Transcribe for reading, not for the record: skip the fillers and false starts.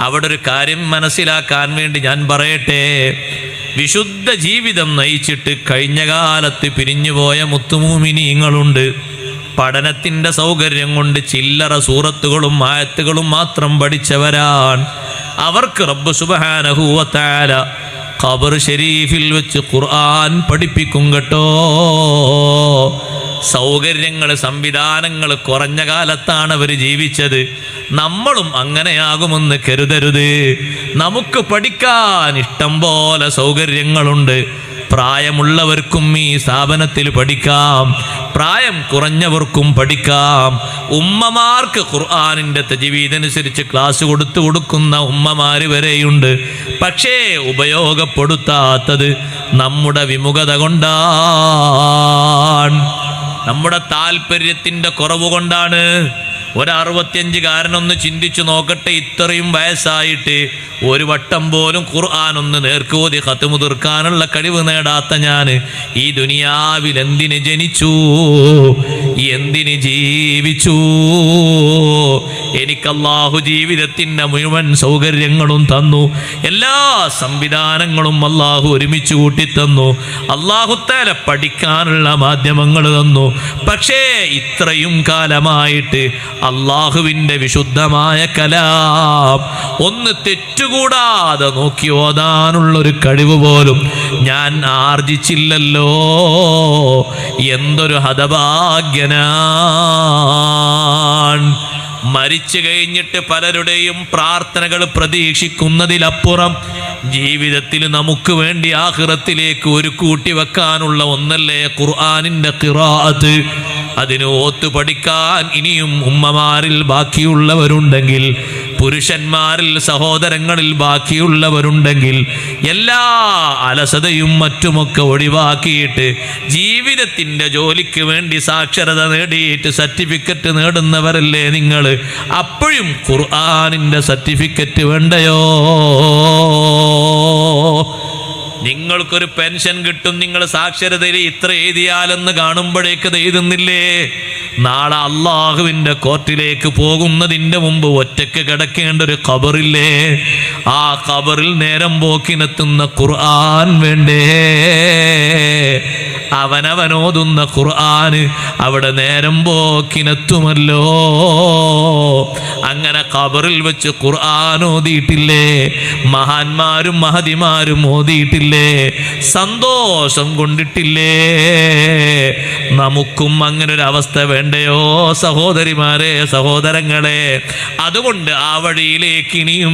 അവിടെ ഒരു കാര്യം മനസ്സിലാക്കാൻ വേണ്ടി ഞാൻ പറയട്ടെ. വിശുദ്ധ ജീവിതം നയിച്ചിട്ട് കഴിഞ്ഞ കാലത്ത് പിരിഞ്ഞുപോയ മുത്തുമൂമിനീങ്ങളുണ്ട്. പഠനത്തിൻ്റെ സൗകര്യം കൊണ്ട് ചില്ലറ സൂറത്തുകളും ആയത്തുകളും മാത്രം പഠിച്ചവരാണ്. അവർക്ക് റബ്ബ് സുബ്ഹാനഹു വ തആല ഖബർ ഷരീഫിൽ വെച്ച് ഖുർആൻ പഠിപ്പിക്കും കേട്ടോ. സൗകര്യങ്ങൾ, സംവിധാനങ്ങൾ കുറഞ്ഞ കാലത്താണ് അവർ ജീവിച്ചത്. നമ്മളും അങ്ങനെയാകുമെന്ന് കരുതരുത്. നമുക്ക് പഠിക്കാൻ ഇഷ്ടം പോലെ സൗകര്യങ്ങളുണ്ട്. പ്രായമുള്ളവർക്കും ഈ സ്ഥാപനത്തിൽ പഠിക്കാം, പ്രായം കുറഞ്ഞവർക്കും പഠിക്കാം. ഉമ്മമാർക്ക് ഖുർആനിൻ്റെ തജ്വീദനുസരിച്ച് ക്ലാസ് കൊടുക്കുന്ന ഉമ്മമാര് വരെയുണ്ട്. പക്ഷേ ഉപയോഗപ്പെടുത്താത്തത് നമ്മുടെ വിമുഖത കൊണ്ടാണ്, നമ്മുടെ താല്പര്യത്തിൻ്റെ കുറവ് കൊണ്ടാണ്. 65-കാരനൊന്ന് ചിന്തിച്ചു നോക്കട്ടെ, ഇത്രയും വയസ്സായിട്ട് ഒരു വട്ടം പോലും ഖുർആൻ ഒന്ന് നേർക്കോതി ഖത്മു തീർക്കാനുള്ള കഴിവ് നേടാത്ത ഞാൻ ഈ ദുനിയാവിൽ എന്തിന് ജനിച്ചു, എന്തിന് ജീവിച്ചു? എനിക്ക് അല്ലാഹു ജീവിതത്തിൻ്റെ മുഴുവൻ സൗകര്യങ്ങളും തന്നു, എല്ലാ സംവിധാനങ്ങളും അല്ലാഹു ഒരുമിച്ച് കൂട്ടിത്തന്നു. അല്ലാഹു തആല പഠിക്കാനുള്ള മാധ്യമങ്ങൾ തന്നു. പക്ഷേ ഇത്രയും കാലമായിട്ട് അല്ലാഹുവിൻ്റെ വിശുദ്ധമായ കലാം ഒന്ന് തെറ്റുകൂടാതെ നോക്കി ഓതാനുള്ളൊരു കഴിവ് പോലും ഞാൻ ആർജിച്ചില്ലല്ലോ. എന്തൊരു ഹതഭാഗ്യനാണ്. മരിച്ചു കഴിഞ്ഞിട്ട് പലരുടെയും പ്രാർത്ഥനകൾ പ്രതീക്ഷിക്കുന്നതിലപ്പുറം ജീവിതത്തിൽ നമുക്ക് വേണ്ടി ആഖിറത്തിലേക്ക് ഒരു കൂട്ടി വെക്കാനുള്ള ഒന്നല്ലേ ഖുർആനിൻ്റെ ഖിറാഅത്ത്. അതിന് ഓത്ത് പഠിക്കാൻ ഇനിയും ഉമ്മമാരിൽ ബാക്കിയുള്ളവരുണ്ടെങ്കിൽ, പുരുഷന്മാരിൽ സഹോദരങ്ങളിൽ ബാക്കിയുള്ളവരുണ്ടെങ്കിൽ, എല്ലാ അലസതയും മറ്റുമൊക്കെ ഒഴിവാക്കിയിട്ട് ജീവിതത്തിൻ്റെ ജോലിക്ക് വേണ്ടി സാക്ഷരത നേടിയിട്ട് സർട്ടിഫിക്കറ്റ് നേടുന്നവരല്ലേ നിങ്ങൾ? അപ്പോഴും ഖുർആനിൻ്റെ സർട്ടിഫിക്കറ്റ് വേണ്ടയോ? നിങ്ങൾക്കൊരു പെൻഷൻ കിട്ടും, നിങ്ങൾ സാക്ഷരതയിൽ ഇത്ര എഴുതിയാലെന്ന് കാണുമ്പോഴേക്ക് എഴുതുന്നില്ലേ? നാളെ അള്ളാഹുവിൻ്റെ കോർട്ടിലേക്ക് പോകുന്നതിൻ്റെ മുമ്പ് ഒറ്റയ്ക്ക് കിടക്കേണ്ട ഒരു ഖബറില്ലേ? ആ ഖബറിൽ നേരം പോക്കിനെത്തുന്ന ഖുർആൻ വേണ്ടേ? അവനവനോതുന്ന ഖുർആന് അവിടെ നേരം പോക്കിനെത്തുമല്ലോ. അങ്ങനെ ഖബറിൽ വെച്ച് ഖുർആൻ ഓതിയിട്ടില്ലേ? മഹാന്മാരും മഹതിമാരും ഓതിയിട്ടില്ലേ? സന്തോഷം കൊണ്ടിട്ടില്ലേ? നമുക്കും അങ്ങനെ ഒരു അവസ്ഥ വേണ്ടയോ സഹോദരിമാരെ, സഹോദരങ്ങളെ? അതുകൊണ്ട് ആ വഴിയിലേക്ക് ഇനിയും